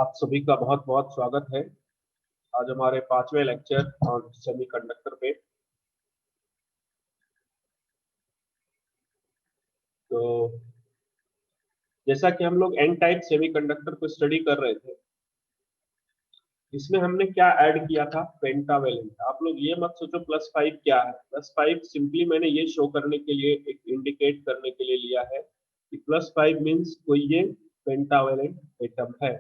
आप सभी का बहुत बहुत स्वागत है आज हमारे 5वें लेक्चर ऑन सेमीकंडक्टर पे। तो जैसा कि हम लोग एन टाइप सेमीकंडक्टर को स्टडी कर रहे थे, इसमें हमने क्या ऐड किया था, पेंटावेलेंट। आप लोग ये मत सोचो +5 क्या है। +5 सिंपली मैंने ये शो करने के लिए, एक इंडिकेट करने के लिए लिया है कि +5 मीन्स कोई ये पेंटावेलेंट एटम है।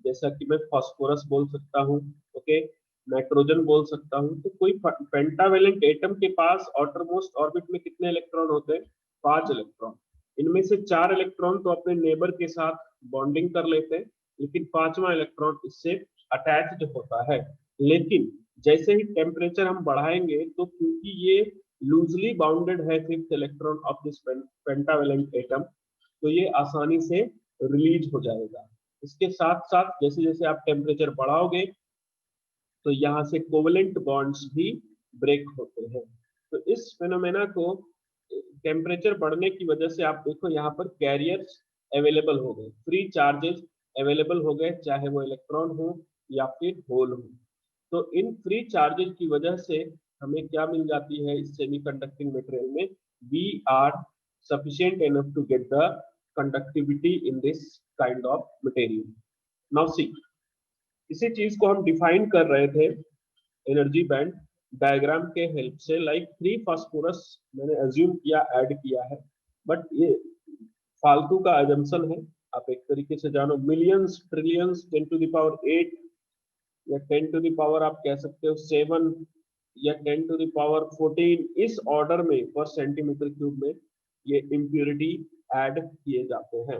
जैसा कि मैं फास्फोरस बोल सकता हूँ, ओके, नाइट्रोजन बोल सकता हूँ। तो कोई पेंटावेलेंट एटम के पास आउटर मोस्ट ऑर्बिट में कितने इलेक्ट्रॉन होते हैं? 5 इलेक्ट्रॉन। इनमें से 4 इलेक्ट्रॉन तो अपने नेबर के साथ बॉन्डिंग कर लेते हैं, लेकिन 5वां इलेक्ट्रॉन इससे अटैच्ड होता है। लेकिन जैसे ही टेम्परेचर हम बढ़ाएंगे, तो क्योंकि ये लूजली बाउंडेड है fifth electron of this pentavalent atom, तो ये आसानी से रिलीज हो जाएगा। इसके साथ साथ जैसे जैसे आप टेम्परेचर बढ़ाओगे, तो यहाँ से कोवेलेंट बॉन्ड्स भी ब्रेक होते हैं। तो इस फिनोमेना को टेम्परेचर बढ़ने की वजह से आप देखो यहाँ पर कैरियर्स अवेलेबल हो गए, फ्री चार्जेस अवेलेबल हो गए, चाहे वो इलेक्ट्रॉन हो या फिर होल हो। तो इन फ्री चार्जेस की वजह से हमें क्या मिल जाती है इस सेमीकंडक्टिंग मटेरियल में? We are sufficient enough to get the conductivity in this kind of material. Now see, इसी चीज को हम डिफाइन कर रहे थे एनर्जी बैंड डायग्राम के हेल्प से। लाइक 3 फास्फोरस मैंने अज्यूम किया, ऐड किया है, बट ये फालतू का अजम्पशन है। आप एक तरीके से जानो, millions, trillions, 10 to the power 8 या 10 टू द पावर आप कह सकते हो 7 या 10 टू द पावर 14, इस ऑर्डर में पर सेंटीमीटर क्यूब में ये इम्प्योरिटी ऐड किए जाते हैं।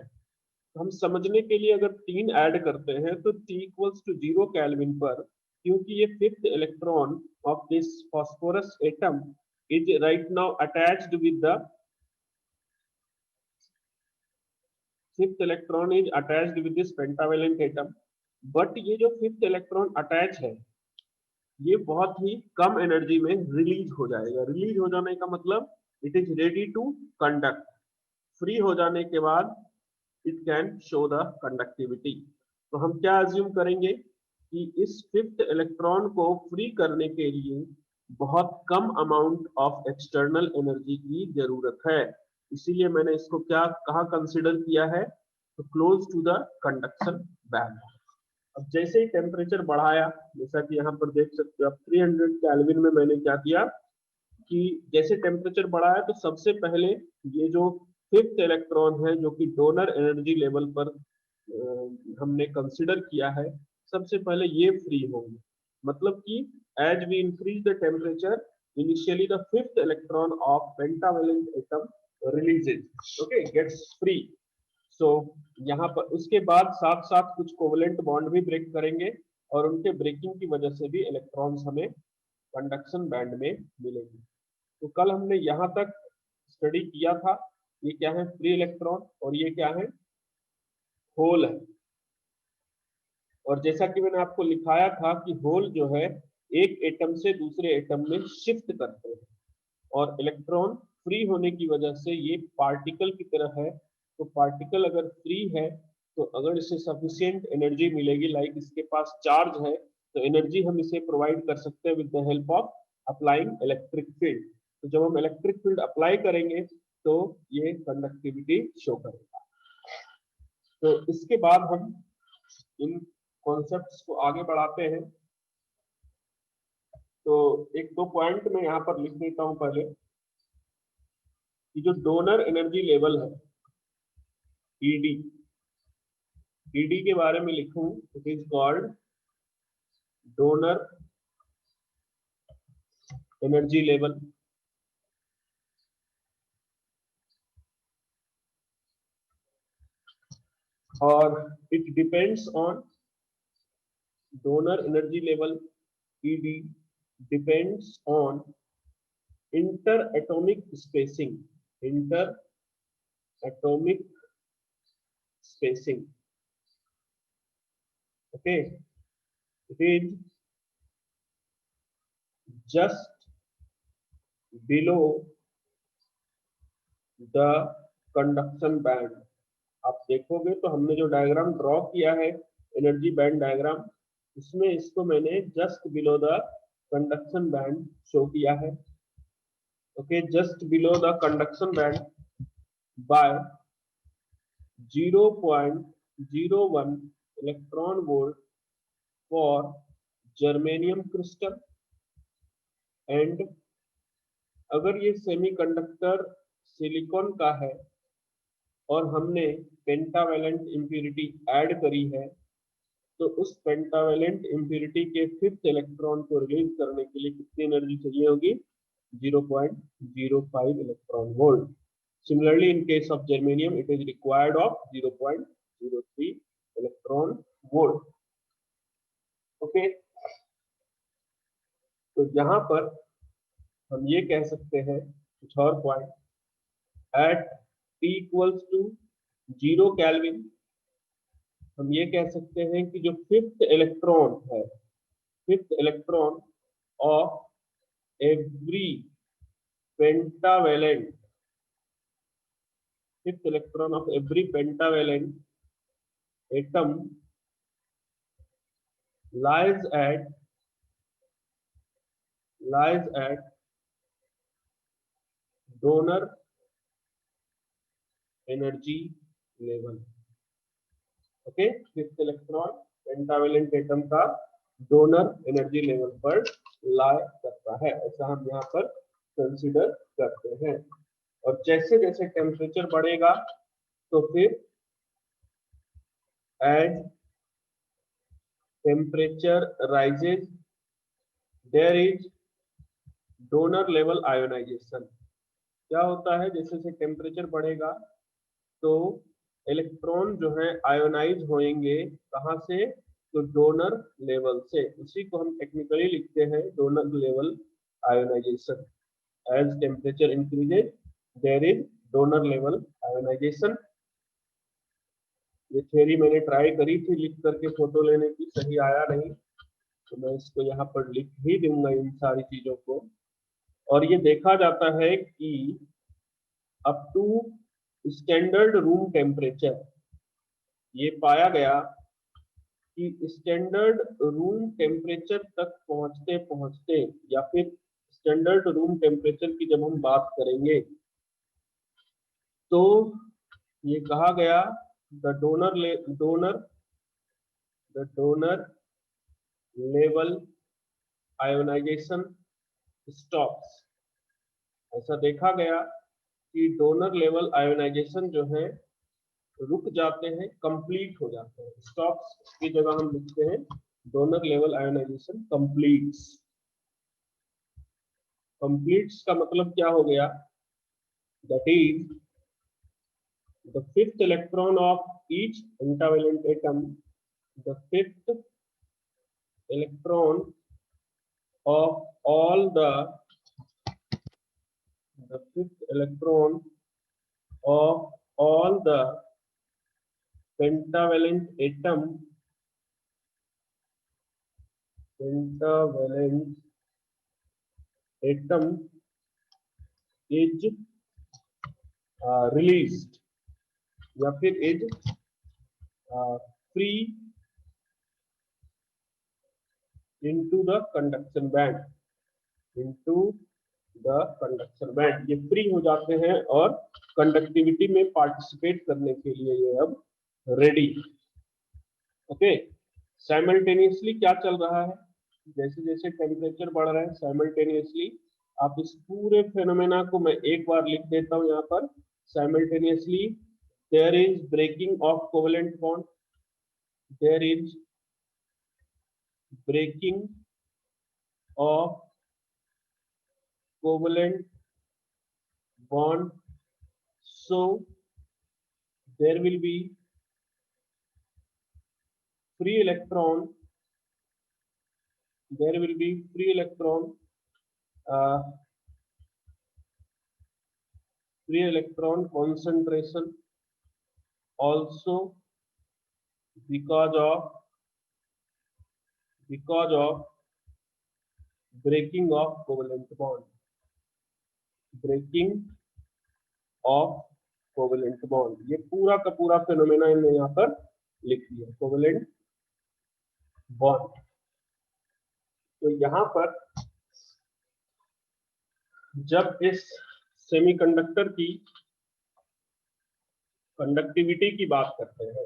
हम समझने के लिए अगर 3 ऐड करते हैं तो T इक्वल्स टू 0 केल्विन पर, क्योंकि ये fifth electron of this phosphorus atom is right now attached with the fifth electron is attached with this pentavalent atom. But ये जो फिफ्थ इलेक्ट्रॉन अटैच है, ये बहुत ही कम एनर्जी में रिलीज हो जाएगा। रिलीज हो जाने का मतलब it is ready to conduct. Free हो जाने के बाद it can show the conductivity. तो हम क्या अज्यूम करेंगे कि इस फिफ्थ इलेक्ट्रॉन को फ्री करने के लिए बहुत कम अमाउंट ऑफ एक्सटर्नल एनर्जी की जरूरत है। इसीलिए मैंने इसको क्या कहा कंसिडर किया है? तो close to the conduction band. अब जैसे ही टेम्परेचर बढ़ाया, जैसा कि यहाँ पर देख सकते हो आप, 300 केल्विन में मैंने क्या किया कि जैसे टेम्परेचर बढ़ाया, तो सबसे पहले ये जो फिफ्थ इलेक्ट्रॉन है, जो कि डोनर एनर्जी लेवल पर हमने कंसिडर किया है, सबसे पहले ये फ्री होंगे। मतलब कि as we increase the temperature, initially the fifth electron of pentavalent atom releases, okay, gets free. So यहाँ पर उसके बाद साथ साथ कुछ कोवेलेंट बॉन्ड भी ब्रेक करेंगे, और उनके ब्रेकिंग की वजह से भी इलेक्ट्रॉन्स हमें कंडक्शन बैंड में मिलेंगे। तो कल हमने यहाँ तक स्टडी किया था, ये क्या है? फ्री इलेक्ट्रॉन, और ये क्या है? होल है। और जैसा कि मैंने आपको लिखाया था कि होल जो है एक एटम से दूसरे एटम में शिफ्ट करते हैं, और इलेक्ट्रॉन फ्री होने की वजह से ये पार्टिकल की तरह है। तो पार्टिकल अगर फ्री है, तो अगर इसे सफिशिएंट एनर्जी मिलेगी, लाइक इसके पास चार्ज है, तो एनर्जी हम इसे प्रोवाइड कर सकते हैं with the help of applying electric field. तो जब हम इलेक्ट्रिक फील्ड अप्लाई करेंगे, तो ये कंडक्टिविटी शो करेगा। तो इसके बाद हम इन कॉन्सेप्ट्स को आगे बढ़ाते हैं। तो एक दो पॉइंट मैं यहाँ पर लिख देता हूँ पहले, कि जो डोनर एनर्जी लेवल है, ईडी, ईडी के बारे में लिखूं, it is called donor energy level. और it depends on donor energy level, ED depends on inter atomic spacing, inter atomic spacing, okay. It is just below the conduction band. आप देखोगे तो हमने जो डायग्राम ड्रॉ किया है, energy band diagram, इसमें इसको मैंने just below the conduction band show किया है। Okay, just below the conduction band by 0.01 electron volt for germanium crystal. And अगर ये सेमीकंडक्टर सिलिकॉन का है और हमने पेंटावेलेंट इम्प्यूरिटी ऐड करी है, तो उस पेंटावेलेंट इम्प्यूरिटी के फिफ्थ इलेक्ट्रॉन को रिलीज करने के लिए कितनी एनर्जी चाहिए होगी? 0.05 electron volt. Similarly, in case of germanium, it is required of 0.03 electron volt. Okay, तो यहाँ पर हम ये कह सकते हैं कुछ और point, at T equals to 0 kelvin हम ये कह सकते हैं कि जो फिफ्थ इलेक्ट्रॉन है, fifth electron of every pentavalent, fifth electron of every pentavalent atom lies at donor energy level. Okay, fifth electron pentavalent atom का डोनर एनर्जी लेवल पर लाई करता है, ऐसा हम यहाँ पर कंसीडर करते हैं। और जैसे जैसे टेम्परेचर बढ़ेगा तो फिर as temperature rises there is donor level ionisation. क्या होता है, जैसे जैसे टेम्परेचर बढ़ेगा तो इलेक्ट्रॉन जो है आयोनाइज होंगे, कहाँ से? तो डोनर लेवल से। उसी को हम टेक्निकली लिखते हैं donor level ionisation. As temperature increases there is donor level ionisation. ये थ्योरी मैंने ट्राई करी थी लिख करके फोटो लेने की, सही आया नहीं, तो मैं इसको यहाँ पर लिख ही दूंगा इन सारी चीजों को। और ये देखा जाता है कि up to standard room temperature, ये पाया गया कि स्टैंडर्ड रूम टेम्परेचर तक पहुंचते पहुंचते, या फिर स्टैंडर्ड रूम टेम्परेचर की जब हम बात करेंगे तो ये कहा गया the donor level ionisation stops. ऐसा देखा गया कि डोनर लेवल आयोनाइजेशन जो है रुक जाते हैं, कंप्लीट हो जाते हैं। स्टॉप्स की जगह हम लिखते हैं donor level ionisation completes. Completes का मतलब क्या हो गया? That is the fifth electron of each pentavalent atom, the fifth electron of all the fifth electron of all the pentavalent atom is released या फिर is free into the conduction band, ये free हो जाते हैं और conductivity में participate करने के लिए ये अब रेडी। ओके, साइमल्टेनियसली क्या चल रहा है? जैसे जैसे टेम्परेचर बढ़ रहा है, साइमल्टेनियसली आप इस पूरे फेनोमेना को मैं एक बार लिख देता हूं यहाँ पर। Simultaneously there is breaking of covalent bond, there is breaking of covalent bond, so there will be free electron concentration also because of breaking of covalent bond, ये पूरा का पूरा फेनोमेना इन्होंने यहाँ पर लिख दिया। Covalent bond. तो यहाँ पर जब इस सेमीकंडक्टर की कंडक्टिविटी की बात करते हैं,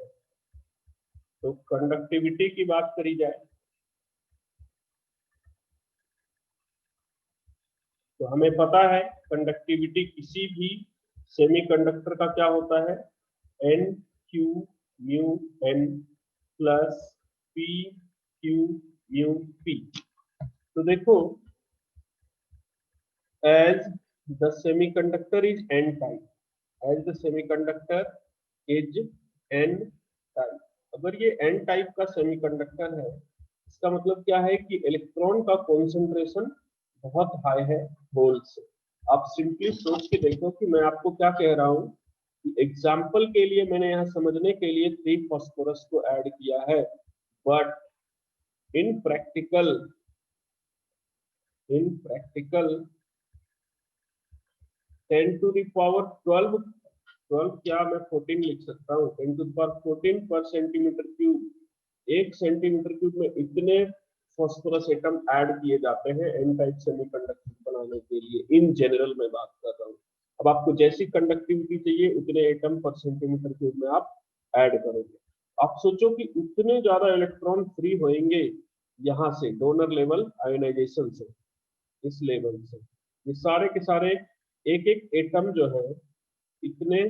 तो कंडक्टिविटी की बात करी जाए तो हमें पता है कंडक्टिविटी किसी भी सेमीकंडक्टर का क्या होता है, N Q mu N plus P Q mu P. तो देखो, as the semiconductor is N type, as the semiconductor is N type, अगर ये एन टाइप का सेमीकंडक्टर है, इसका मतलब क्या है कि इलेक्ट्रॉन का कॉन्सेंट्रेशन बहुत हाई है होल से। आप सिंपली सोच के देखो कि मैं आपको क्या कह रहा हूं कि एग्जाम्पल के लिए मैंने यहाँ समझने के लिए 3 फास्फोरस को ऐड किया है, but in practical 10 to the power 12 क्या मैं 14 लिख सकता हूँ, 10 टू द पावर 14 पर सेंटीमीटर क्यूब, 1 सेंटीमीटर क्यूब में इतने फास्फोरस एटम ऐड किए जाते हैं एन टाइप सेमीकंडक्टर बनाने के लिए। इन जनरल में बात कर रहा हूँ। अब आपको जैसी कंडक्टिविटी चाहिए उतने एटम पर सेंटीमीटर क्यूब में आप ऐड करोगे। आप सोचो कि उतने ज्यादा इलेक्ट्रॉन फ्री होंगे यहाँ से डोनर लेवल आयोनाइजेशन से, इस लेवल से, ये सारे के सारे एक एक एटम जो है इतने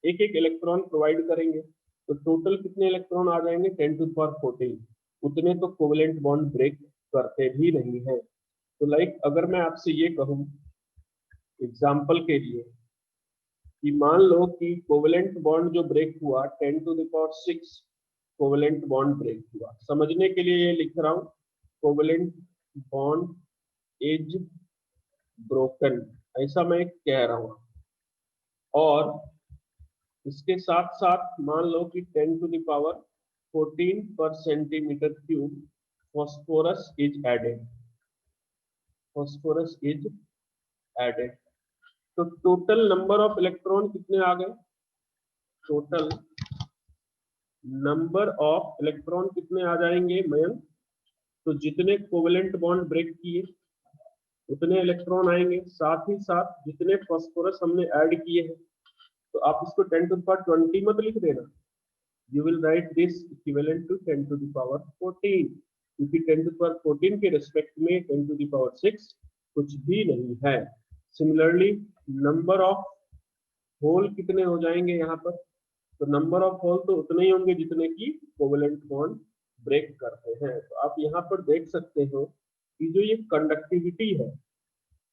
एक एक इलेक्ट्रॉन प्रोवाइड करेंगे, तो टोटल कितने इलेक्ट्रॉन आ जाएंगे, 10 टू द पावर 14। उतने तो कोवेलेंट बॉन्ड ब्रेक करते भी नहीं है। तो लाइक अगर मैं आपसे ये कहूं एग्जाम्पल के लिए कि मान लो कि कोवेलेंट बॉन्ड जो ब्रेक हुआ 10 to the power 6 covalent bond break हुआ, समझने के लिए ये लिख रहा हूं, कोवेलेंट बॉन्ड इज ब्रोकन, ऐसा मैं कह रहा हूं। और इसके साथ साथ मान लो कि 10 टू द पावर 14 पर centimetre cube phosphorus is added, phosphorus is added. तो टोटल नंबर ऑफ इलेक्ट्रॉन कितने आ गए, टोटल नंबर ऑफ इलेक्ट्रॉन कितने आ जाएंगे मयंक, तो जितने कोवेलेंट बॉन्ड ब्रेक किए उतने इलेक्ट्रॉन आएंगे, साथ ही साथ जितने फॉस्फोरस हमने ऐड किए हैं। तो आप इसको 10 टू द पावर 20 मत लिख देना, you will write this equivalent to 10 to the power 14, क्योंकि 10 to the power 14 के रेस्पेक्ट में 10 to the power 6 कुछ भी नहीं है। सिमिलरली नंबर ऑफ होल कितने हो जाएंगे यहाँ पर, तो नंबर ऑफ होल तो उतने ही होंगे जितने की कोवेलेंट बॉन्ड ब्रेक करते हैं। तो आप यहाँ पर देख सकते हो कि जो ये कंडक्टिविटी है,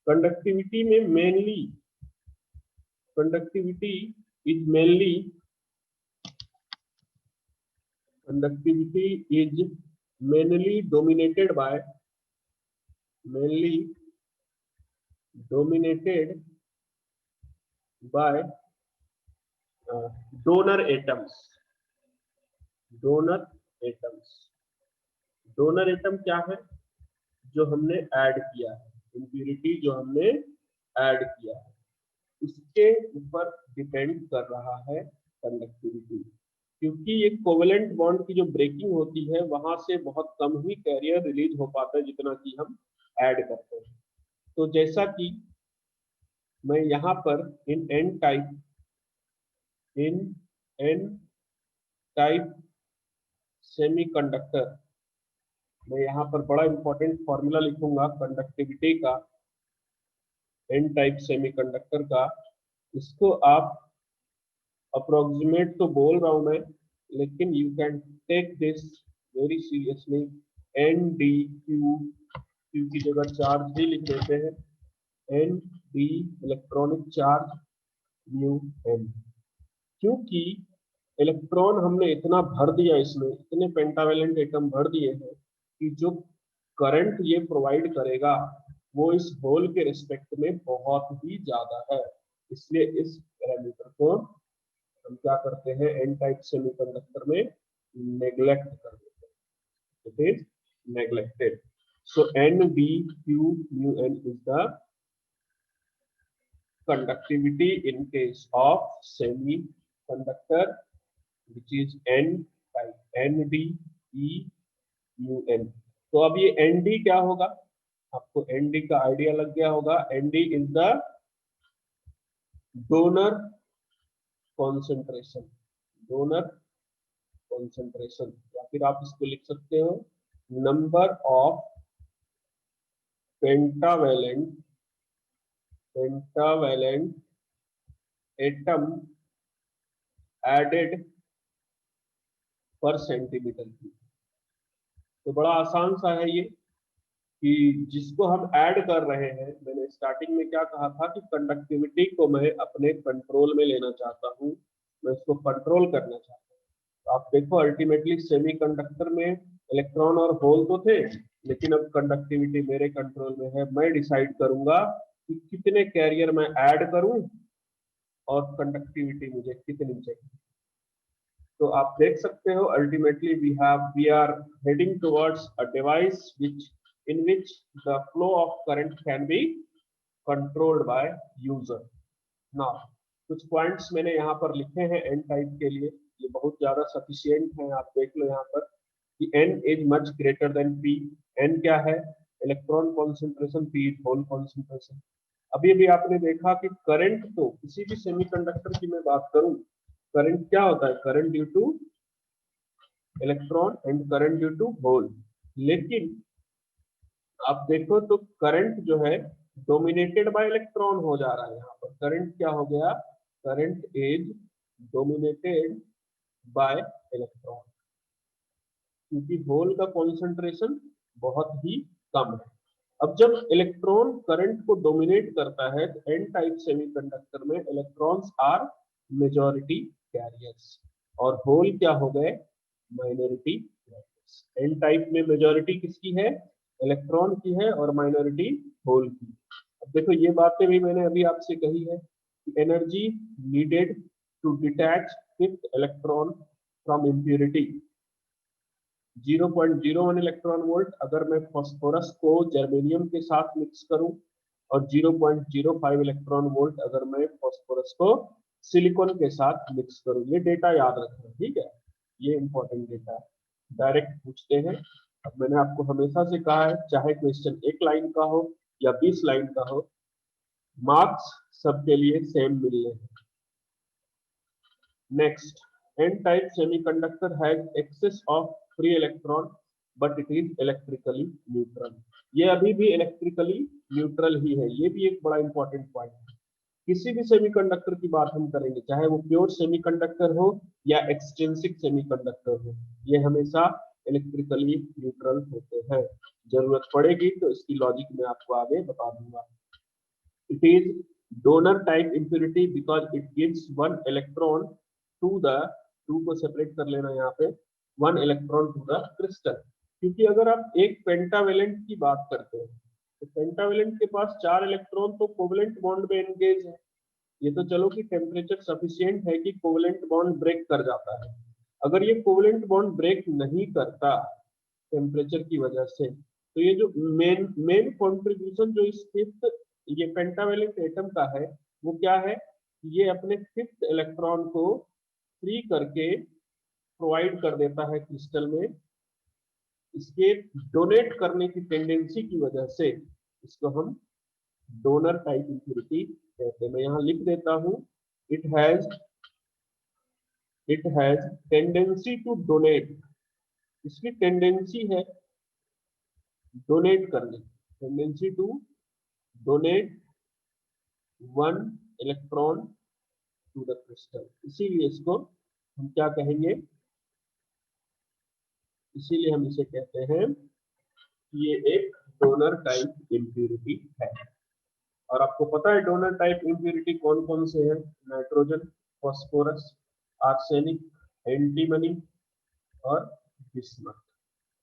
कंडक्टिविटी में mainly conductivity is mainly conductivity is mainly dominated by donor atoms, donor atoms। Donor atom क्या है, जो हमने ऐड किया है, इम्प्यूरिटी जो हमने ऐड किया है, इसके ऊपर डिपेंड कर रहा है कंडक्टिविटी। क्योंकि ये कोवेलेंट बॉन्ड की जो ब्रेकिंग होती है वहां से बहुत कम ही कैरियर रिलीज हो पाता है जितना कि हम ऐड करते हैं। तो जैसा कि मैं यहाँ पर इन एन टाइप सेमीकंडक्टर, मैं यहाँ पर बड़ा इंपॉर्टेंट फॉर्मूला लिखूंगा कंडक्टिविटी का, एन टाइप सेमीकंडक्टर का। इसको आप अप्रोक्सीमेट तो बोल रहा हूं मैं, लेकिन you can take this very seriously. N D Q, Q की जगह चार्ज भी लिख देते हैं, N D electronic charge mu N. क्योंकि इलेक्ट्रॉन हमने इतना भर दिया, इसमें इतने पेंटावेलेंट एटम भर दिए हैं कि जो करंट ये प्रोवाइड करेगा वो इस होल के रिस्पेक्ट में बहुत ही ज्यादा है। इसलिए इस पैरामीटर को हम क्या करते हैं, एन टाइप सेमीकंडक्टर में नेग्लेक्ट कर देते हैं, it is neglected. So N B Q mu N is the conductivity in case of semiconductor which is n type, nd e UN। तो अब ये ND क्या होगा, आपको ND का आइडिया लग गया होगा। ND is the donor concentration, donor concentration, या फिर आप इसको लिख सकते हो number of pentavalent atom added पर सेंटीमीटर क्यूब। तो बड़ा आसान सा है ये कि जिसको हम ऐड कर रहे हैं, मैंने स्टार्टिंग में क्या कहा था कि कंडक्टिविटी को मैं अपने कंट्रोल में लेना चाहता हूँ, मैं इसको कंट्रोल करना चाहता हूँ। तो आप देखो अल्टीमेटली सेमीकंडक्टर में इलेक्ट्रॉन और होल तो थे, लेकिन अब कंडक्टिविटी मेरे कंट्रोल में है। मैं डिसाइड करूंगा कि कितने कैरियर मैं ऐड करूं और कंडक्टिविटी मुझे कितनी चाहिए। तो आप देख सकते हो ultimately we are heading towards a device which in which the flow of current can be controlled by user। now कुछ पॉइंट्स मैंने यहाँ पर लिखे हैं एन टाइप के लिए, ये बहुत ज्यादा सफिशिएंट है। आप देख लो यहाँ पर कि n is much greater than p। n क्या है, electron concentration, p is hole concentration. अभी अभी आपने देखा कि करंट, तो किसी भी सेमीकंडक्टर की मैं बात करूं, करंट क्या होता है, current due to electron and current due to hole. लेकिन आप देखो तो करंट जो है डोमिनेटेड बाय इलेक्ट्रॉन हो जा रहा है। यहाँ पर करंट क्या हो गया, current is dominated by electron, क्योंकि होल का कॉन्सेंट्रेशन बहुत ही कम है। अब जब इलेक्ट्रॉन करंट को डोमिनेट करता है तो एन टाइप सेमीकंडक्टर में इलेक्ट्रॉन्स आर मेजॉरिटी कैरियर्स और होल क्या हो गए, माइनॉरिटी कैरियर्स। एन टाइप में मेजॉरिटी किसकी है, इलेक्ट्रॉन की है, और माइनॉरिटी होल की। अब देखो ये बातें भी मैंने अभी आपसे कही है कि energy needed to detach fifth electron from impurity 0.01 electron volt अगर मैं फास्फोरस को जर्मेनियम के साथ मिक्स करूं, और 0.05 इलेक्ट्रॉन वोल्ट अगर मैं फास्फोरस को सिलिकॉन के साथ मिक्स करूं। ये डेटा याद रखना, ठीक है, ये इंपॉर्टेंट डेटा है, डायरेक्ट पूछते हैं। अब मैंने आपको हमेशा से कहा है, चाहे क्वेश्चन 1 लाइन का हो या 20 लाइन का हो, मार्क्स सबके लिए सेम मिलने हैं। Next, n type semiconductor has excess of free electron but it is electrically neutral। ये अभी भी इलेक्ट्रिकली न्यूट्रल ही है, ये भी एक बड़ा इंपॉर्टेंट पॉइंट है। किसी भी सेमीकंडक्टर की बात हम करेंगे, चाहे वो प्योर सेमीकंडक्टर हो या एक्सट्रिंसिक सेमीकंडक्टर हो, ये हमेशा इलेक्ट्रिकली न्यूट्रल होते हैं। जरूरत पड़ेगी तो इसकी लॉजिक मैं आपको आगे बता दूंगा। It is donor type impurity because it gives one electron to the, to को सेपरेट कर लेना यहाँ पे, one electron to the crystal. क्योंकि अगर आप एक पेंटावेलेंट की बात करते हैं तो पेंटावेलेंट के पास 4 इलेक्ट्रॉन तो कोवेलेंट बॉन्ड में एंगेज है। ये तो चलो कि टेम्परेचर सफिशिएंट है कि कोवेलेंट बॉन्ड ब्रेक कर जाता है। अगर ये कोवेलेंट बॉन्ड ब्रेक नहीं करता टेम्परेचर की वजह से, तो ये जो मेन मेन कॉन्ट्रीब्यूशन जो इस फिफ्थ ये पेंटावेलेंट एटम का है, वो क्या है, ये अपने फिफ्थ इलेक्ट्रॉन को फ्री करके प्रोवाइड कर देता है क्रिस्टल में। इसके डोनेट करने की टेंडेंसी की वजह से इसको हम डोनर टाइप इम्प्योरिटी कहते हैं। मैं यहाँ लिख देता हूँ, it has tendency to donate, इसकी टेंडेंसी है डोनेट करने, tendency to donate one electron to the crystal. इसीलिए इसको हम क्या कहेंगे, इसीलिए हम इसे कहते हैं कि ये एक डोनर टाइप इम्प्योरिटी है। और आपको पता है डोनर टाइप इम्प्योरिटी कौन कौन से हैं, नाइट्रोजन, फास्फोरस, आर्सेनिक, एंटीमनी और बिस्मथ।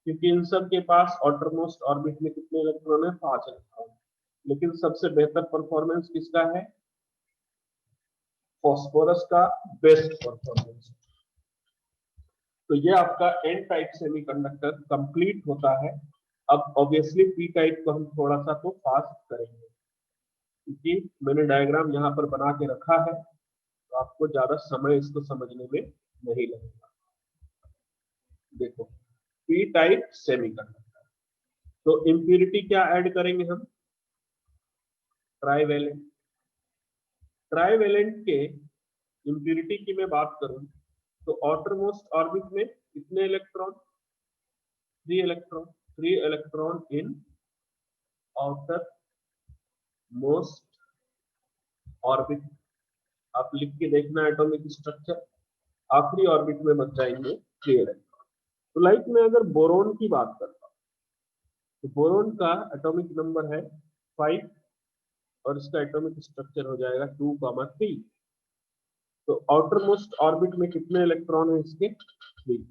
क्योंकि इन सब के पास आउटरमोस्ट ऑर्बिट में कितने इलेक्ट्रॉन है, 5 इलेक्ट्रॉन। लेकिन सबसे बेहतर परफॉर्मेंस किसका है, फास्फोरस का बेस्ट परफॉर्मेंस। तो ये आपका एन टाइप सेमीकंडक्टर कंप्लीट होता है। अब ऑब्वियसली पी टाइप को हम थोड़ा सा तो फास्ट करेंगे, क्योंकि मैंने डायग्राम यहाँ पर बना के रखा है, तो आपको ज्यादा समय इसको समझने में नहीं लगेगा। देखो पी टाइप सेमीकंडक्टर। तो इम्प्यूरिटी क्या ऐड करेंगे हम? ट्राइवेलेंट। ट्राइवेलेंट के इम्प्यूरिटी की मैं बात करूं तो आउटर मोस्ट ऑर्बिट में कितने electron? 3 electron. 3 electron in outer most orbit. आप लिख के देखना एटॉमिक स्ट्रक्चर, आखिरी ऑर्बिट में बच जाएंगे 3 इलेक्ट्रॉन। तो लाइक मैं अगर बोरोन की बात करता हूं तो बोरोन का एटॉमिक नंबर है 5 और इसका एटॉमिक स्ट्रक्चर हो जाएगा 2,3। तो आउटर मोस्ट ऑर्बिट में कितने इलेक्ट्रॉन है इसके? 3।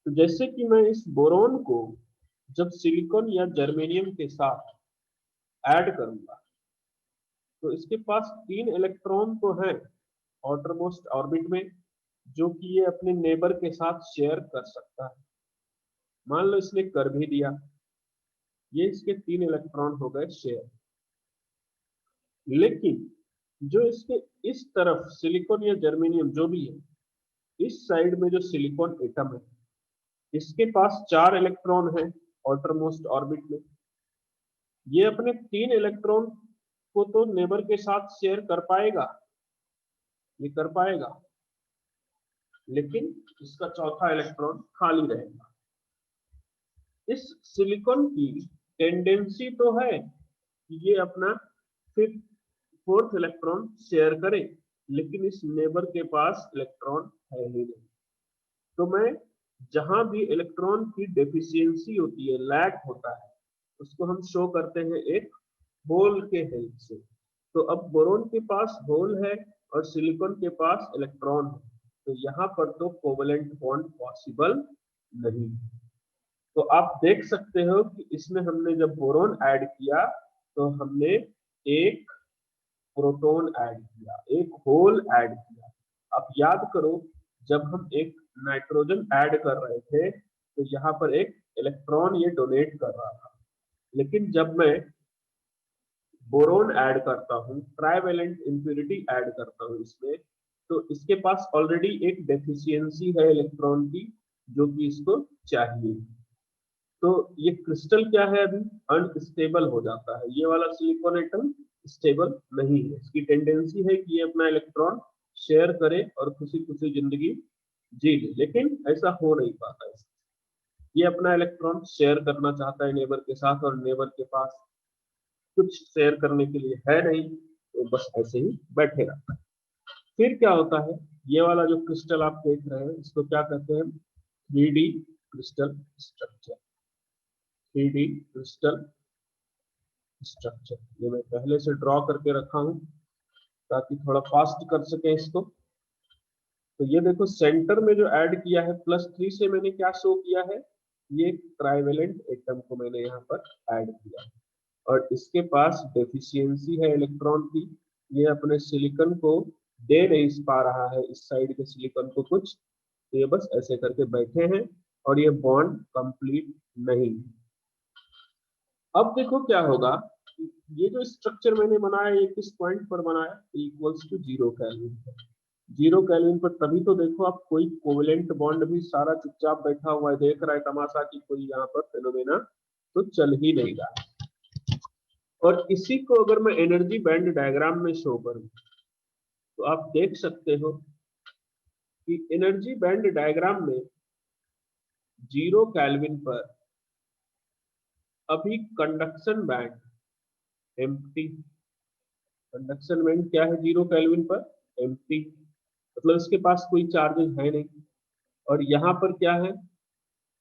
तो जैसे कि मैं इस बोरोन को जब सिलिकॉन या जर्मेनियम के साथ ऐड करूंगा तो इसके पास 3 इलेक्ट्रॉन तो हैं आउटर मोस्ट ऑर्बिट में, जो कि ये अपने नेबर के साथ शेयर कर सकता है। मान लो इसने कर भी दिया, ये इसके 3 इलेक्ट्रॉन हो गए शेयर। लेकिन जो इसके इस तरफ सिलिकॉन या जर्मेनियम जो भी है, इस साइड में जो सिलिकॉन एटम है इसके पास 4 इलेक्ट्रॉन है आउटर मोस्ट ऑर्बिट में। ये अपने 3 इलेक्ट्रॉन को तो नेबर के साथ शेयर कर पाएगा, ये कर पाएगा, लेकिन इसका चौथा इलेक्ट्रॉन खाली रहेगा। इस सिलिकॉन की टेंडेंसी तो है कि ये अपना फिफ्थ 4th इलेक्ट्रॉन शेयर करे, लेकिन इस नेबर के पास इलेक्ट्रॉन है ही नहीं। तो मैं जहां भी इलेक्ट्रॉन की डेफिशिएंसी होती है, लैक होता है, उसको हम शो करते हैं एक होल के हेल्प से। तो अब बोरोन के पास होल है और सिलिकॉन के पास इलेक्ट्रॉन है, तो यहाँ पर तो कोवेलेंट बॉन्ड पॉसिबल नहीं। तो आप देख सकते हो कि इसमें हमने जब बोरोन ऐड किया तो हमने एक प्रोटॉन ऐड किया, एक होल ऐड किया। आप याद करो जब हम एक नाइट्रोजन ऐड कर रहे थे तो यहाँ पर एक इलेक्ट्रॉन ये डोनेट कर रहा था, लेकिन जब मैं बोरोन ऐड करता हूँ, ट्राइवेलेंट इम्प्यूरिटी ऐड करता हूँ इसमें, तो इसके पास ऑलरेडी एक डेफिशिएंसी है इलेक्ट्रॉन की, जो कि इसको चाहिए। तो ये क्रिस्टल क्या है, अभी अनस्टेबल हो जाता है। ये वाला सिलिकॉन एटम स्टेबल नहीं है, इसकी टेंडेंसी है कि ये अपना इलेक्ट्रॉन शेयर करे और खुशी खुशी जिंदगी जी ले, लेकिन ऐसा हो नहीं पाता है। ये अपना इलेक्ट्रॉन शेयर करना चाहता है नेबर के साथ, और नेबर के पास कुछ शेयर करने के लिए है नहीं, तो बस ऐसे ही बैठे रहता है। फिर क्या होता है, ये वाला जो क्रिस्टल आप देख रहे हैं इसको क्या कहते हैं? 3D crystal structure. 3D crystal structure ये मैं पहले से ड्रॉ करके रखा हूं ताकि थोड़ा फास्ट कर सके इसको। तो ये देखो सेंटर में जो ऐड किया है +3 से, मैंने क्या शो किया है? ये ट्राइवेलेंट एटम को मैंने यहाँ पर ऐड किया और इसके पास डेफिशिएंसी है इलेक्ट्रॉन की। ये अपने सिलिकॉन को दे नहीं पा रहा है, इस साइड के सिलिकॉन को कुछ, तो ये बस ऐसे करके बैठे हैं और ये बॉन्ड कंप्लीट नहीं। अब देखो क्या होगा, ये जो स्ट्रक्चर मैंने बनाया ये किस पॉइंट पर बनाया? इक्वल्स टू 0 केल्विन पर। 0 केल्विन पर तभी तो देखो आप कोई कोवेलेंट बॉन्ड भी सारा चुपचाप बैठा हुआ है, देख रहा है तमाशा कि कोई यहाँ पर फेनोमेना तो चल ही नहीं रहा है। और इसी को अगर मैं एनर्जी बैंड डायग्राम में शो करूं तो आप देख सकते हो कि एनर्जी बैंड डायग्राम में 0 केल्विन पर अभी conduction band empty. Conduction band क्या है 0 केल्विन पर? एम्प्टी, मतलब इसके पास कोई चार्जेस है नहीं। और यहाँ पर क्या है,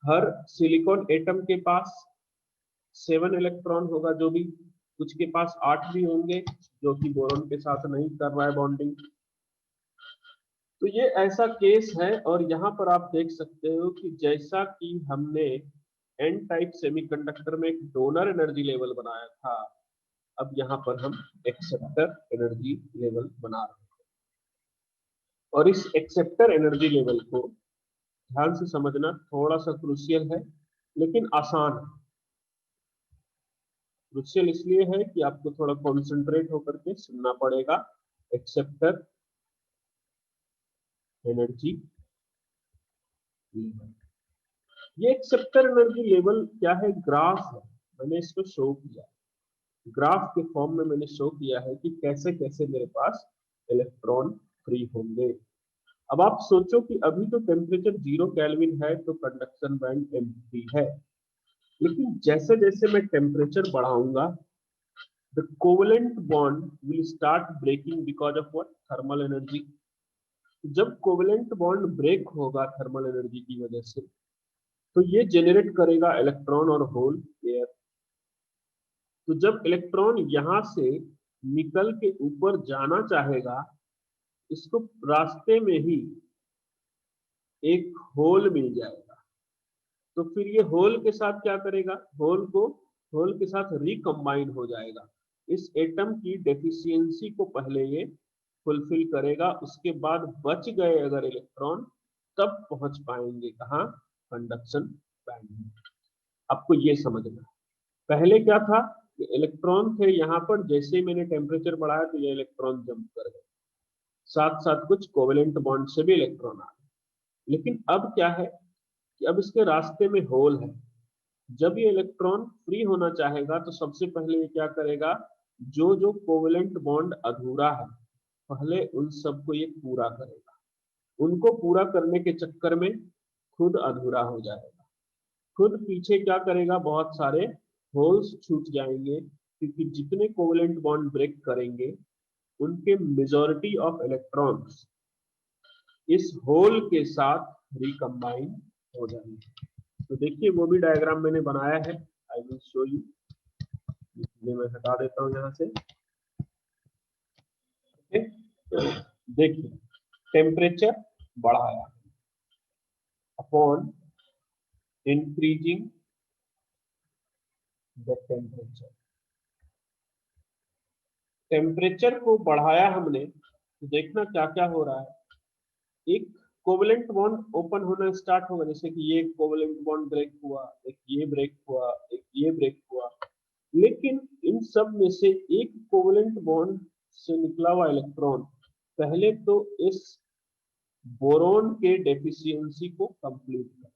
हर सिलिकॉन एटम के पास 7 इलेक्ट्रॉन होगा, जो भी कुछ के पास 8 भी होंगे, जो कि बोरोन के साथ नहीं कर रहा है बॉन्डिंग। तो ये ऐसा केस है। और यहाँ पर आप देख सकते हो कि जैसा कि हमने एन टाइप सेमीकंडक्टर में एक डोनर एनर्जी लेवल बनाया था, अब यहाँ पर हम एक्सेप्टर एनर्जी लेवल बना रहे हैं। और इस एक्सेप्टर एनर्जी लेवल को ध्यान से समझना, थोड़ा सा क्रूशियल है लेकिन आसान है। क्रूशियल इसलिए है कि आपको थोड़ा कॉन्सेंट्रेट होकर के सुनना पड़ेगा। एक्सेप्टर एनर्जी लेवल, ये एक्सेप्टर एनर्जी लेवल क्या है, ग्राफ है, मैंने इसको शो किया, ग्राफ के फॉर्म में मैंने शो किया है कि कैसे कैसे मेरे पास इलेक्ट्रॉन फ्री होंगे। अब आप सोचो कि अभी तो टेम्परेचर 0 केल्विन है तो कंडक्शन बैंड एम्प्टी है, लेकिन जैसे जैसे मैं टेम्परेचर बढ़ाऊंगा the covalent bond will start breaking because of what, thermal energy. जब कोवेलेंट बॉन्ड ब्रेक होगा थर्मल एनर्जी की वजह से, तो ये जेनरेट करेगा इलेक्ट्रॉन और होल पेयर। तो जब इलेक्ट्रॉन यहां से निकल के ऊपर जाना चाहेगा, इसको रास्ते में ही एक होल मिल जाएगा, तो फिर ये होल के साथ क्या करेगा, होल के साथ रिकम्बाइन हो जाएगा। इस एटम की डेफिशिएंसी को पहले ये फुलफिल करेगा, उसके बाद बच गए अगर इलेक्ट्रॉन तब पहुंच पाएंगे कहाँ, कंडक्शन बैंड में। आपको ये समझना है। पहले क्या था कि इलेक्ट्रॉन थे यहाँ पर, जैसे ही मैंने टेम्परेचर बढ़ाया तो ये इलेक्ट्रॉन जंप कर गए, साथ साथ कुछ कोवेलेंट बॉन्ड से भी इलेक्ट्रॉन आ गए। लेकिन अब क्या है कि अब इसके रास्ते में होल है, जब ये इलेक्ट्रॉन फ्री होना चाहेगा तो सबसे पहले ये क्या करेगा, जो जो कोवेलेंट बॉन्ड अधूरा है पहले उन सबको ये पूरा करेगा, उनको पूरा करने के चक्कर में खुद अधूरा हो जाएगा, खुद पीछे क्या करेगा, बहुत सारे होल्स छूट जाएंगे, क्योंकि जितने कोवेलेंट बॉन्ड ब्रेक करेंगे उनके मेजॉरिटी ऑफ इलेक्ट्रॉन्स इस होल के साथ रिकम्बाइन हो जाएंगे। तो देखिए वो भी डायग्राम मैंने बनाया है, आई विल शो यू। इसलिए मैं हटा देता हूं यहां से। देखिए टेम्परेचर बढ़ाया upon increasing the temperature, temperature को बढ़ाया हमने तो देखना क्या क्या हो रहा है। एक कोवेलेंट बॉन्ड ओपन होना स्टार्ट होगा, जैसे कि ये कोवेलेंट बॉन्ड ब्रेक हुआ, एक ये ब्रेक हुआ, एक ये ब्रेक हुआ, लेकिन इन सब में से एक कोवेलेंट बॉन्ड से निकला हुआ इलेक्ट्रॉन पहले तो इस बोरोन के डेफिशिएंसी को कंप्लीट कर,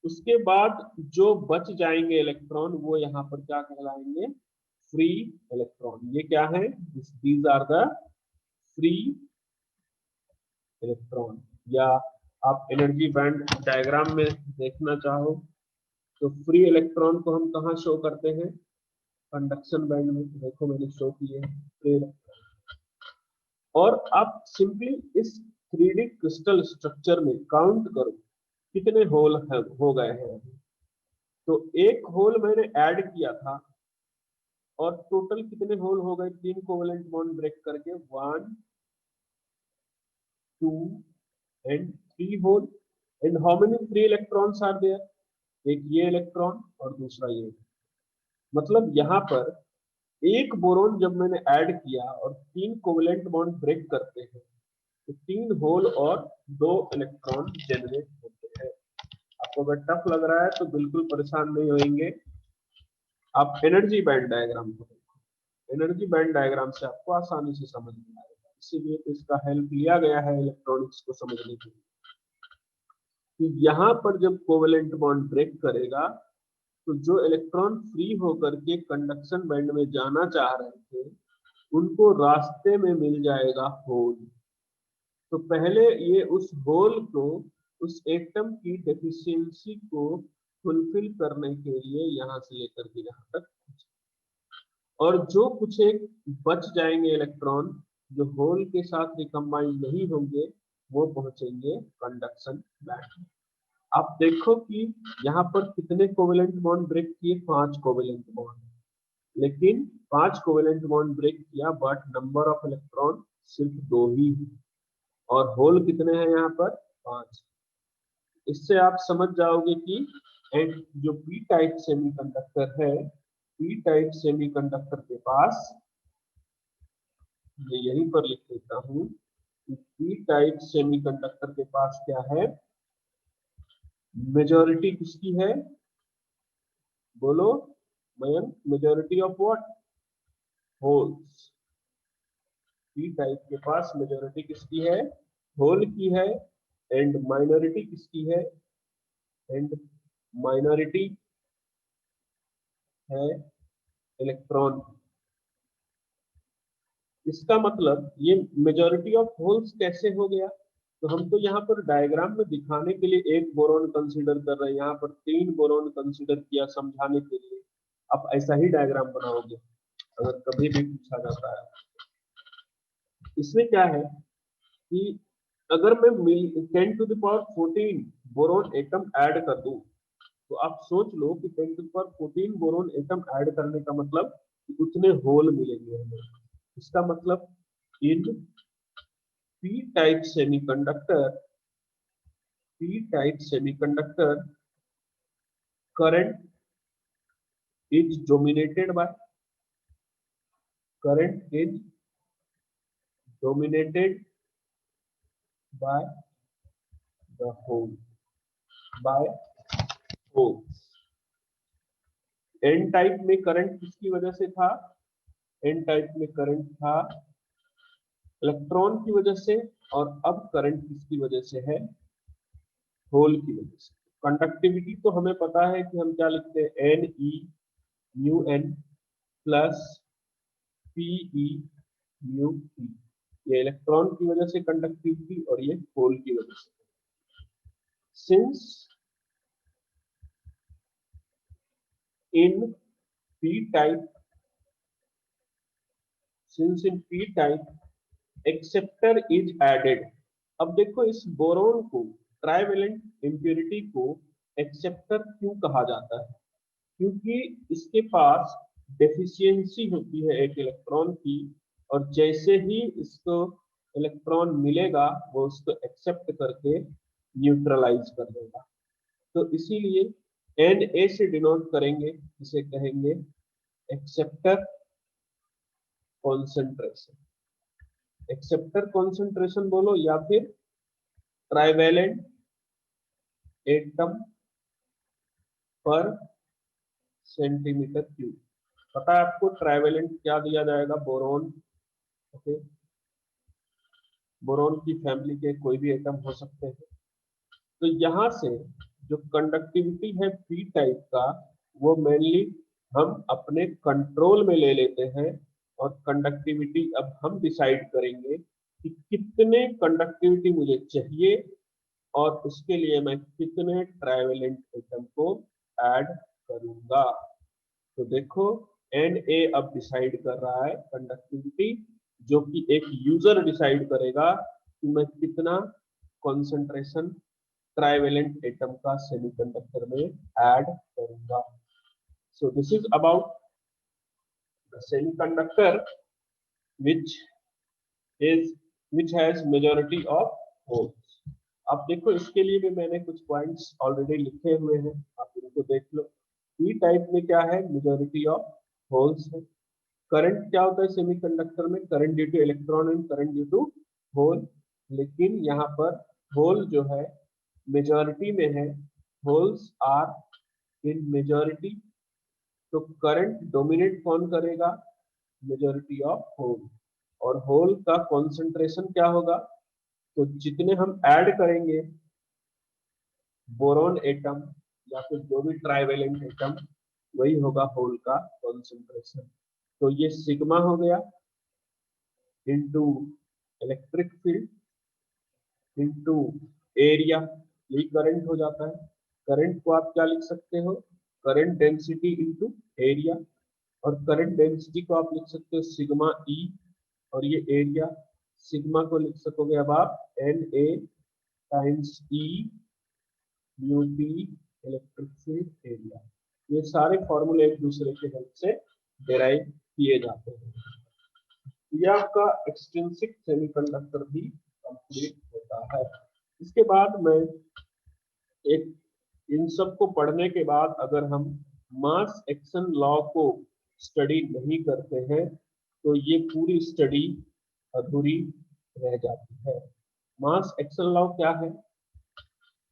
उसके बाद जो बच जाएंगे इलेक्ट्रॉन वो यहाँ पर क्या कहलाएंगे, फ्री इलेक्ट्रॉन। ये क्या है, these are the free electron. या आप एनर्जी बैंड डायग्राम में देखना चाहो तो फ्री इलेक्ट्रॉन को हम कहाँ शो करते हैं, कंडक्शन बैंड में। देखो मैंने शो किए फ्री इलेक्ट्रॉन। और आप सिंपली इस 3D क्रिस्टल स्ट्रक्चर में काउंट करो कितने होल हो गए हैं। तो एक होल मैंने ऐड किया था और टोटल कितने होल हो गए, 3 कोवेलेंट बॉन्ड ब्रेक करके, 1 2 and 3 hole. And how many free electrons are there, एक ये इलेक्ट्रॉन और दूसरा ये। मतलब यहाँ पर एक बोरोन जब मैंने ऐड किया और 3 कोवेलेंट बॉन्ड ब्रेक करते हैं तो 3 होल और 2 इलेक्ट्रॉन जनरेट होते हैं। आपको अगर टफ लग रहा है तो बिल्कुल परेशान नहीं होंगे, आप एनर्जी बैंड डायग्राम को देखो, एनर्जी बैंड डायग्राम से आपको आसानी से समझ में आएगा। इसीलिए तो इसका हेल्प लिया गया है इलेक्ट्रॉनिक्स को समझने के लिए कि यहाँ पर जब कोवेलेंट बॉन्ड ब्रेक करेगा तो जो इलेक्ट्रॉन फ्री होकर के कंडक्शन बैंड में जाना चाह रहे थे उनको रास्ते में मिल जाएगा होल। तो पहले ये उस होल को, उस एटम की डेफिशिएंसी को फुलफिल करने के लिए यहाँ से लेकर के यहाँ तक, और जो कुछ एक बच जाएंगे इलेक्ट्रॉन जो होल के साथ रिकम्बाइन नहीं होंगे वो पहुंचेंगे कंडक्शन बैंड। आप देखो कि यहाँ पर कितने कोवेलेंट बॉन्ड ब्रेक किए, 5 कोवेलेंट बॉन्ड, लेकिन 5 कोवेलेंट बॉन्ड ब्रेक किया बट नंबर ऑफ इलेक्ट्रॉन सिर्फ 2 ही, और होल कितने हैं यहाँ पर, 5। इससे आप समझ जाओगे कि एंड जो पी टाइप सेमीकंडक्टर है, पी टाइप सेमीकंडक्टर के पास, ये यहीं पर लिख देता हूं कि पी टाइप सेमीकंडक्टर के पास क्या है, मेजॉरिटी किसकी है, बोलो Mayank, majority of what, holes. P type के पास मेजॉरिटी किसकी है, होल की है, एंड माइनॉरिटी किसकी है, एंड माइनॉरिटी है इलेक्ट्रॉन। इसका मतलब ये मेजॉरिटी ऑफ होल्स कैसे हो गया? तो हम तो यहाँ पर डायग्राम में दिखाने के लिए एक बोरॉन कंसीडर कर रहे हैं, यहाँ पर 3 बोरॉन कंसीडर किया समझाने के लिए। आप ऐसा ही डायग्राम बनाओगे अगर कभी भी पूछा जाता है। इसमें क्या है कि अगर मैं 10 to the power 14 boron atom add कर दूं, तो आप सोच लो कि 10 to the power 14 boron atom add करने का मतलब कि उतने होल मिलेंगे हमें। इसका मतलब in P type semiconductor, P type semiconductor current is dominated by, current is dominated by the hole, by holes। N type में करंट किसकी वजह से था? एन टाइप में करंट था इलेक्ट्रॉन की वजह से, और अब करंट किसकी वजह से है? होल की वजह से। कंडक्टिविटी तो हमें पता है कि हम क्या लिखते हैं, N E mu N plus P E mu E. ये इलेक्ट्रॉन की वजह से कंडक्टिविटी और ये होल की वजह से। Since in P type, since in P type acceptor is added. अब देखो इस बोरोन को, ट्राइवेलेंट इंप्योरिटी को एक्सेप्टर क्यों कहा जाता है? क्योंकि इसके पास डेफिशिएंसी होती है एक इलेक्ट्रॉन की, और जैसे ही इसको इलेक्ट्रॉन मिलेगा वो उसको एक्सेप्ट करके न्यूट्रलाइज कर देगा। तो इसीलिए Na से डिनोट करेंगे, इसे कहेंगे एक्सेप्टर कॉन्सेंट्रेशन। एक्सेप्टर कॉन्सेंट्रेशन बोलो या फिर ट्राइवेलेंट एटम पर सेंटीमीटर क्यूब। पता है आपको ट्राइवेलेंट क्या दिया जाएगा? बोरोन। ओके, बोरोन की फैमिली के कोई भी एटम हो सकते हैं। तो यहां से जो कंडक्टिविटी है पी टाइप का, वो मेनली हम अपने कंट्रोल में ले लेते हैं, और कंडक्टिविटी अब हम डिसाइड करेंगे कि कितने कंडक्टिविटी मुझे चाहिए और उसके लिए मैं कितने ट्राइवेलेंट एटम को ऐड करूंगा। तो देखो Na अब डिसाइड कर रहा है कंडक्टिविटी, जो कि एक यूजर डिसाइड करेगा कि मैं कितना कंसंट्रेशन ट्राइवेलेंट एटम का सेमीकंडक्टर में ऐड करूंगा। So this is about the semiconductor which is which has majority of holes। अब देखो इसके लिए भी मैंने कुछ पॉइंट्स ऑलरेडी लिखे हुए हैं, आप इनको देख लो। पी टाइप में क्या है? मेजॉरिटी ऑफ होल्स है। करंट क्या होता है सेमीकंडक्टर में? Current due to electron and current due to hole. लेकिन यहाँ पर होल जो है मेजॉरिटी में है, होल्स आर इन मेजॉरिटी। तो करंट डोमिनेट कौन करेगा? Majority of hole. और होल का कॉन्सेंट्रेशन क्या होगा? तो जितने हम ऐड करेंगे बोरोन एटम या फिर जो भी ट्राइवेलेंट एटम, वही होगा होल का कॉन्सेंट्रेशन। तो ये सिग्मा हो गया into electric field into area, यही करंट हो जाता है। करंट को आप क्या लिख सकते हो? Current density into area. और करंट डेंसिटी को आप लिख सकते हो सिग्मा ई, और ये एरिया सिग्मा को लिख सकोगे अब आप N A times E mu T electric field area. ये सारे फॉर्मूले एक दूसरे के हेल्प से डिराइव किए जाते हैं। ये आपका एक्सट्रिंसिक सेमीकंडक्टर भी कंप्लीट होता है। इसके बाद में एक, इन सब को पढ़ने के बाद अगर हम मास एक्शन लॉ को स्टडी नहीं करते हैं तो ये पूरी स्टडी अधूरी रह जाती है। मास एक्शन लॉ क्या है?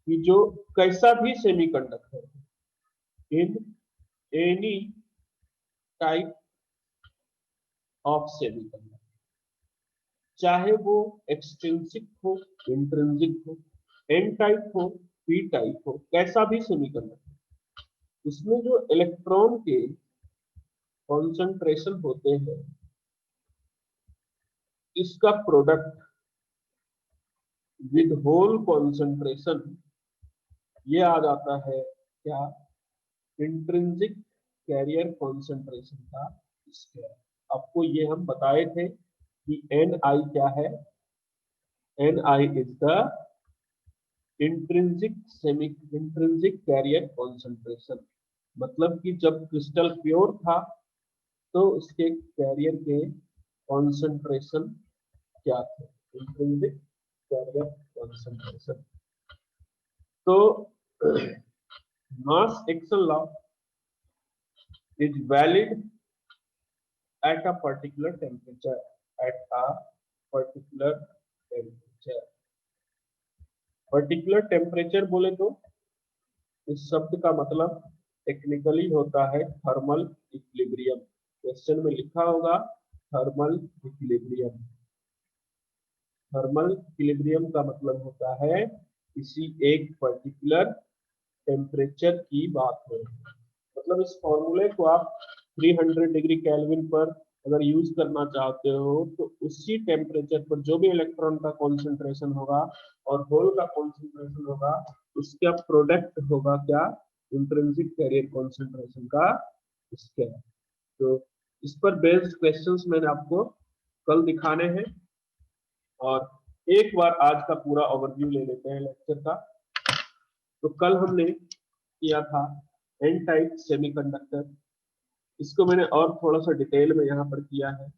कि जो कैसा भी semiconductor in any type of semiconductor, चाहे वो एक्सट्रिंसिक हो इंट्रिंसिक हो, एन टाइप हो पी टाइप हो, कैसा भी सेमीकंडक्टर, उसमें जो इलेक्ट्रॉन के कॉन्सेंट्रेशन होते हैं, इसका प्रोडक्ट विद होल कॉन्सेंट्रेशन, ये आ जाता है क्या, इंट्रिंसिक कैरियर कॉन्सेंट्रेशन का स्क्वायर। आपको ये हम बताए थे कि एन आई क्या है, N I is the intrinsic carrier concentration. मतलब कि जब क्रिस्टल प्योर था तो उसके कैरियर के कॉन्सेंट्रेशन क्या थे, इंट्रिंसिक कैरियर कॉन्सेंट्रेशन। तो mass action law is valid at a particular temperature, at a particular temperature। Particular temperature बोले तो इस शब्द का मतलब टेक्निकली होता है थर्मल इक्विलिब्रियम। क्वेश्चन में लिखा होगा थर्मल इक्विलिब्रियम। थर्मल इक्विलिब्रियम का मतलब होता है किसी एक पर्टिकुलर टेम्परेचर की बात हो। मतलब इस फॉर्मूले को आप 300 डिग्री केल्विन पर अगर यूज करना चाहते हो तो उसी टेम्परेचर पर जो भी इलेक्ट्रॉन का कॉन्सेंट्रेशन होगा और होल का कॉन्सेंट्रेशन होगा, उसका प्रोडक्ट होगा क्या, इंट्रिंसिक कैरियर कॉन्सेंट्रेशन का स्क्वायर। तो इस पर बेस्ड क्वेश्चंस मैंने आपको कल दिखाने हैं, और एक बार आज का पूरा ओवरव्यू ले लेते हैं लेक्चर का। तो कल हमने किया था एन टाइप सेमीकंडक्टर, इसको मैंने और थोड़ा सा डिटेल में यहाँ पर किया है।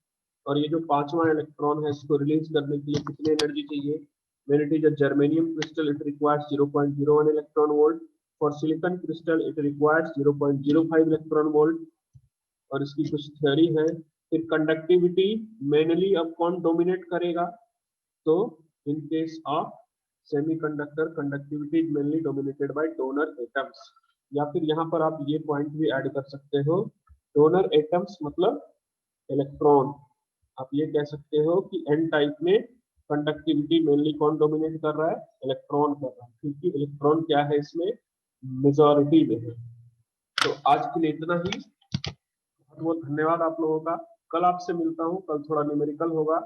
और ये जो पांचवा इलेक्ट्रॉन है, इसको रिलीज करने के लिए कितनी एनर्जी चाहिए, when it is a germanium crystal it requires 0.01 electron volt, for silicon crystal it requires 0.05 electron volt। और इसकी कुछ थ्योरी है। फिर कंडक्टिविटी मेनली अब कौन डोमिनेट करेगा, तो in case of semiconductor conductivity is mainly dominated by donor atoms. या फिर यहाँ पर आप ये पॉइंट भी ऐड कर सकते हो, डोनर एटम्स मतलब इलेक्ट्रॉन। आप ये कह सकते हो कि एन टाइप में कंडक्टिविटी मेनली कौन डोमिनेट कर रहा है, इलेक्ट्रॉन कर रहा है, क्योंकि इलेक्ट्रॉन क्या है इसमें मेजॉरिटी में है। तो आज के लिए इतना ही, बहुत बहुत धन्यवाद आप लोगों का। कल आपसे मिलता हूँ, कल थोड़ा न्यूमेरिकल होगा।